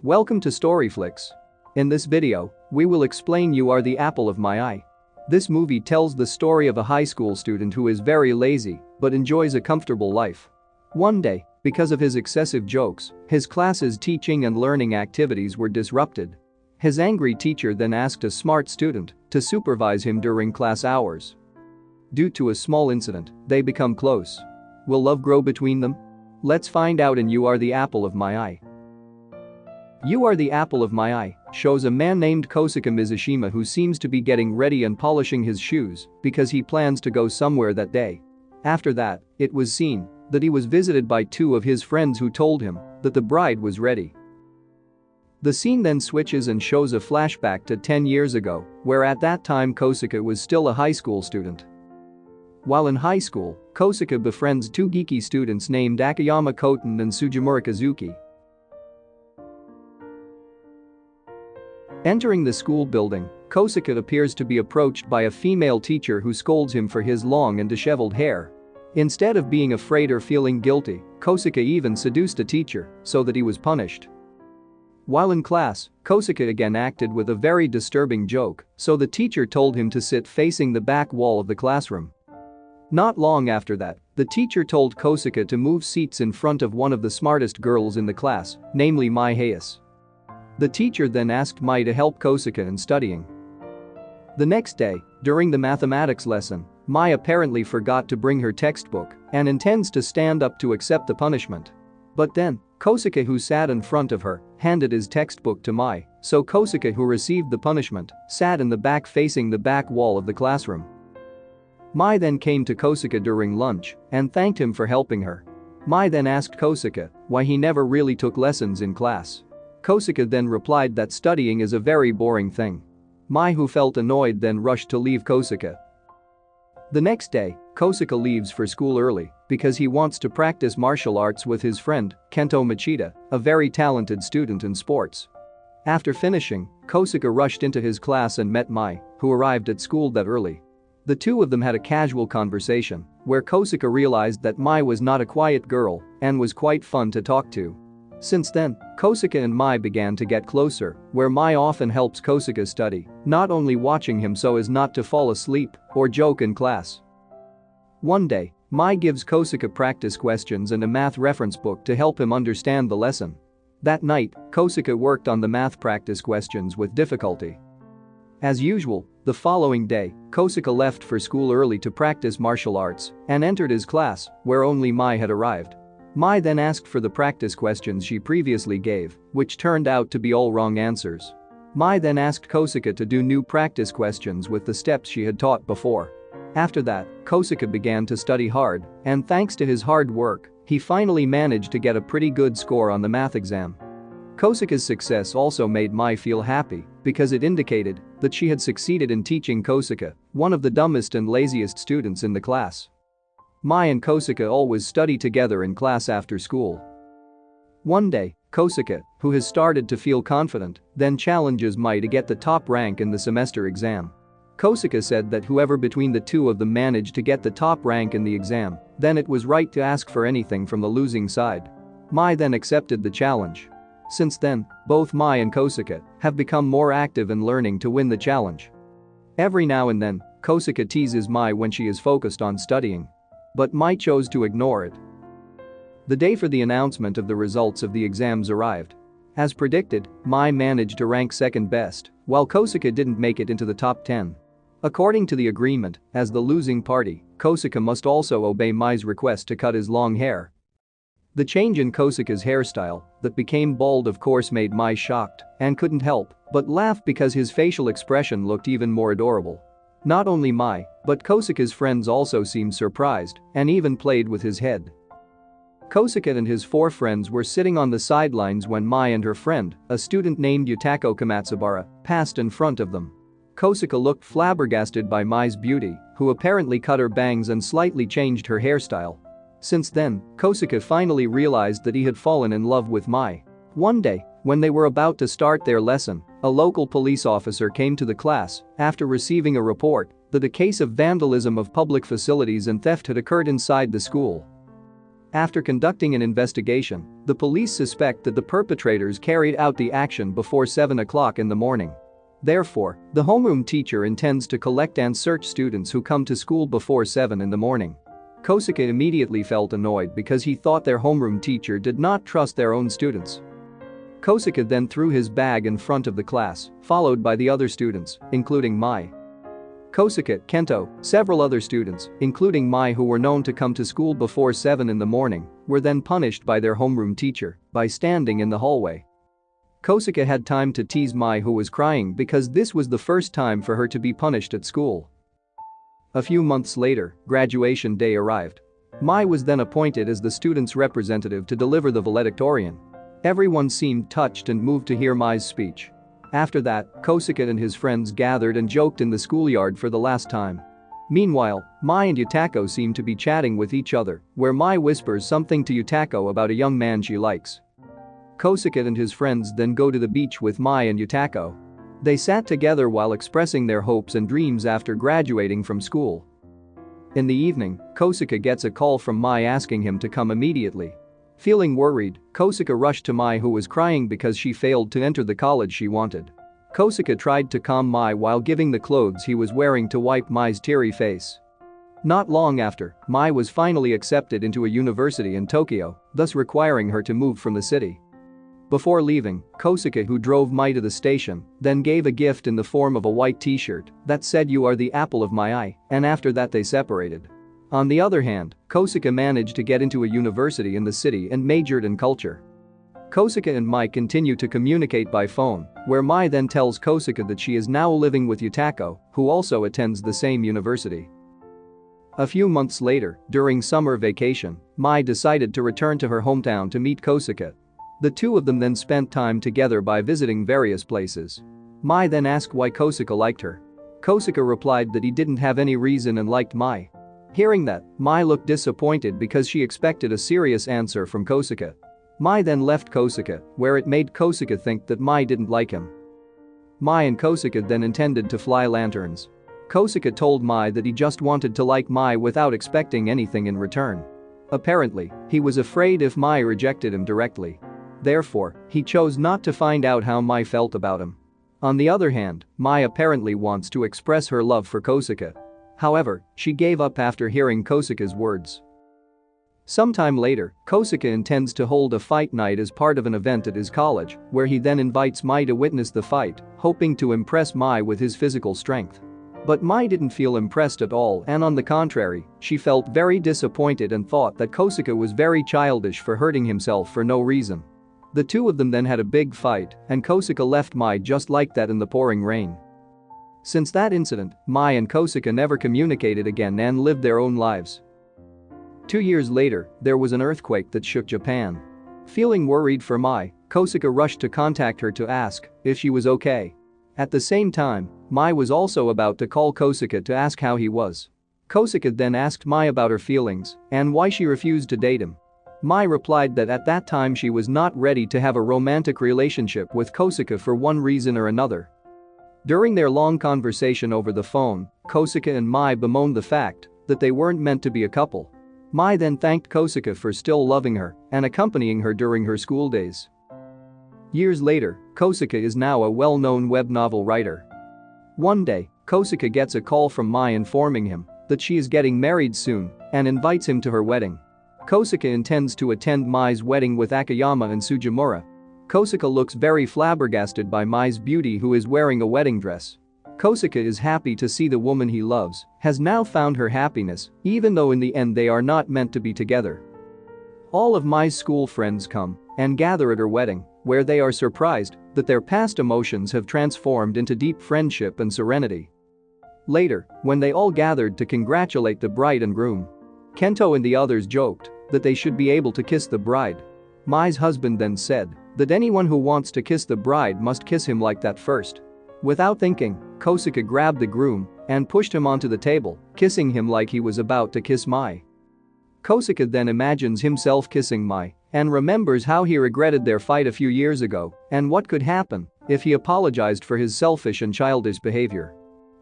Welcome to Storyflix. In this video, we will explain You Are the Apple of My Eye. This movie tells the story of a high school student who is very lazy but enjoys a comfortable life. One day, because of his excessive jokes, his class's teaching and learning activities were disrupted. His angry teacher then asked a smart student to supervise him during class hours. Due to a small incident, they become close. Will love grow between them? Let's find out in You Are the Apple of My Eye. You Are the Apple of My Eye shows a man named Kosuke Mizushima who seems to be getting ready and polishing his shoes because he plans to go somewhere that day. After that, it was seen that he was visited by two of his friends who told him that the bride was ready. The scene then switches and shows a flashback to 10 years ago, where at that time Kosuke was still a high school student. While in high school, Kosuke befriends two geeky students named Akiyama Koten and Sujimura Kazuki. Entering the school building, Kosuke appears to be approached by a female teacher who scolds him for his long and disheveled hair. Instead of being afraid or feeling guilty, Kosuke even seduced a teacher so that he was punished. While in class, Kosuke again acted with a very disturbing joke, so the teacher told him to sit facing the back wall of the classroom. Not long after that, the teacher told Kosuke to move seats in front of one of the smartest girls in the class, namely Mai Hayes. The teacher then asked Mai to help Kosuke in studying. The next day, during the mathematics lesson, Mai apparently forgot to bring her textbook and intends to stand up to accept the punishment. But then, Kosuke, who sat in front of her, handed his textbook to Mai, so Kosuke, who received the punishment, sat in the back facing the back wall of the classroom. Mai then came to Kosuke during lunch and thanked him for helping her. Mai then asked Kosuke why he never really took lessons in class. Kosuke then replied that studying is a very boring thing. Mai, who felt annoyed, then rushed to leave Kosuke. The next day, Kosuke leaves for school early because he wants to practice martial arts with his friend, Kento Machida, a very talented student in sports. After finishing, Kosuke rushed into his class and met Mai, who arrived at school that early. The two of them had a casual conversation where Kosuke realized that Mai was not a quiet girl and was quite fun to talk to. Since then, Kosuke and Mai began to get closer, where Mai often helps Kosuke study, not only watching him so as not to fall asleep or joke in class. One day, Mai gives Kosuke practice questions and a math reference book to help him understand the lesson. That night, Kosuke worked on the math practice questions with difficulty. As usual, the following day, Kosuke left for school early to practice martial arts and entered his class, where only Mai had arrived. Mai then asked for the practice questions she previously gave, which turned out to be all wrong answers. Mai then asked Kosuke to do new practice questions with the steps she had taught before. After that, Kosuke began to study hard, and thanks to his hard work, he finally managed to get a pretty good score on the math exam. Kosuke's success also made Mai feel happy because it indicated that she had succeeded in teaching Kosuke, one of the dumbest and laziest students in the class. Mai and Kosuke always study together in class after school. One day, Kosuke, who has started to feel confident, then challenges Mai to get the top rank in the semester exam. Kosuke said that whoever between the two of them managed to get the top rank in the exam, then it was right to ask for anything from the losing side. Mai then accepted the challenge. Since then, both Mai and Kosuke have become more active in learning to win the challenge. Every now and then, Kosuke teases Mai when she is focused on studying. But Mai chose to ignore it. The day for the announcement of the results of the exams arrived. As predicted, Mai managed to rank second best, while Kosuke didn't make it into the top 10. According to the agreement, as the losing party, Kosuke must also obey Mai's request to cut his long hair. The change in Kosuke's hairstyle that became bald of course made Mai shocked and couldn't help but laugh because his facial expression looked even more adorable. Not only Mai, but Kosuke's friends also seemed surprised and even played with his head. Kosuke and his four friends were sitting on the sidelines when Mai and her friend, a student named Yutako Kamatsubara, passed in front of them. Kosuke looked flabbergasted by Mai's beauty, who apparently cut her bangs and slightly changed her hairstyle. Since then, Kosuke finally realized that he had fallen in love with Mai. One day, when they were about to start their lesson, a local police officer came to the class after receiving a report that a case of vandalism of public facilities and theft had occurred inside the school. After conducting an investigation, the police suspect that the perpetrators carried out the action before 7 o'clock in the morning. Therefore, the homeroom teacher intends to collect and search students who come to school before 7 in the morning. Kosuke immediately felt annoyed because he thought their homeroom teacher did not trust their own students. Kosuke then threw his bag in front of the class, followed by the other students, including Mai. Kosuke, Kento, several other students, including Mai who were known to come to school before 7 in the morning, were then punished by their homeroom teacher by standing in the hallway. Kosuke had time to tease Mai who was crying because this was the first time for her to be punished at school. A few months later, graduation day arrived. Mai was then appointed as the students' representative to deliver the valedictorian. Everyone seemed touched and moved to hear Mai's speech. After that, Kosuke and his friends gathered and joked in the schoolyard for the last time. Meanwhile, Mai and Yutako seem to be chatting with each other, where Mai whispers something to Yutako about a young man she likes. Kosuke and his friends then go to the beach with Mai and Yutako. They sat together while expressing their hopes and dreams after graduating from school. In the evening, Kosuke gets a call from Mai asking him to come immediately. Feeling worried, Kosuke rushed to Mai who was crying because she failed to enter the college she wanted. Kosuke tried to calm Mai while giving the clothes he was wearing to wipe Mai's teary face. Not long after, Mai was finally accepted into a university in Tokyo, thus requiring her to move from the city. Before leaving, Kosuke, who drove Mai to the station, then gave a gift in the form of a white t-shirt that said "You are the apple of my eye," and after that they separated. On the other hand, Kosuke managed to get into a university in the city and majored in culture. Kosuke and Mai continue to communicate by phone, where Mai then tells Kosuke that she is now living with Yutako, who also attends the same university. A few months later, during summer vacation, Mai decided to return to her hometown to meet Kosuke. The two of them then spent time together by visiting various places. Mai then asked why Kosuke liked her. Kosuke replied that he didn't have any reason and liked Mai. Hearing that, Mai looked disappointed because she expected a serious answer from Kosuke. Mai then left Kosuke, where it made Kosuke think that Mai didn't like him. Mai and Kosuke then intended to fly lanterns. Kosuke told Mai that he just wanted to like Mai without expecting anything in return. Apparently, he was afraid if Mai rejected him directly. Therefore, he chose not to find out how Mai felt about him. On the other hand, Mai apparently wants to express her love for Kosuke. However, she gave up after hearing Kosuke's words. Sometime later, Kosuke intends to hold a fight night as part of an event at his college, where he then invites Mai to witness the fight, hoping to impress Mai with his physical strength. But Mai didn't feel impressed at all, and on the contrary, she felt very disappointed and thought that Kosuke was very childish for hurting himself for no reason. The two of them then had a big fight, and Kosuke left Mai just like that in the pouring rain. Since that incident, Mai and Kosuke never communicated again and lived their own lives. 2 years later, there was an earthquake that shook Japan. Feeling worried for Mai, Kosuke rushed to contact her to ask if she was okay. At the same time, Mai was also about to call Kosuke to ask how he was. Kosuke then asked Mai about her feelings and why she refused to date him. Mai replied that at that time she was not ready to have a romantic relationship with Kosuke for one reason or another. During their long conversation over the phone, Kosuke and Mai bemoaned the fact that they weren't meant to be a couple. Mai then thanked Kosuke for still loving her and accompanying her during her school days. Years later, Kosuke is now a well-known web novel writer. One day, Kosuke gets a call from Mai informing him that she is getting married soon and invites him to her wedding. Kosuke intends to attend Mai's wedding with Akiyama and Sujimura. Kosuke looks very flabbergasted by Mai's beauty, who is wearing a wedding dress. Kosuke is happy to see the woman he loves has now found her happiness, even though in the end they are not meant to be together. All of Mai's school friends come and gather at her wedding, where they are surprised that their past emotions have transformed into deep friendship and serenity. Later, when they all gathered to congratulate the bride and groom, Kento and the others joked that they should be able to kiss the bride. Mai's husband then said that anyone who wants to kiss the bride must kiss him like that first. Without thinking, Kosuke grabbed the groom and pushed him onto the table, kissing him like he was about to kiss Mai. Kosuke then imagines himself kissing Mai and remembers how he regretted their fight a few years ago and what could happen if he apologized for his selfish and childish behavior.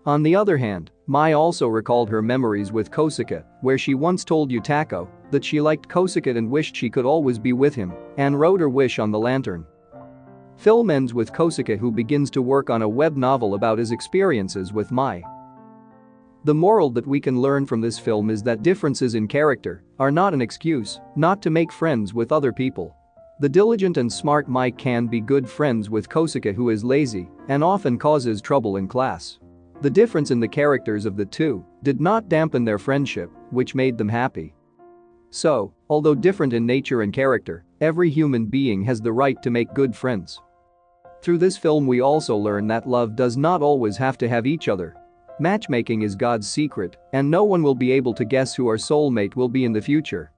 On the other hand, Mai also recalled her memories with Kosuke, where she once told Yutako that she liked Kosuke and wished she could always be with him, and wrote her wish on the lantern. Film ends with Kosuke, who begins to work on a web novel about his experiences with Mai. The moral that we can learn from this film is that differences in character are not an excuse not to make friends with other people. The diligent and smart Mai can be good friends with Kosuke, who is lazy and often causes trouble in class. The difference in the characters of the two did not dampen their friendship, which made them happy. So, although different in nature and character, every human being has the right to make good friends. Through this film we also learn that love does not always have to have each other. Matchmaking is God's secret, and no one will be able to guess who our soulmate will be in the future.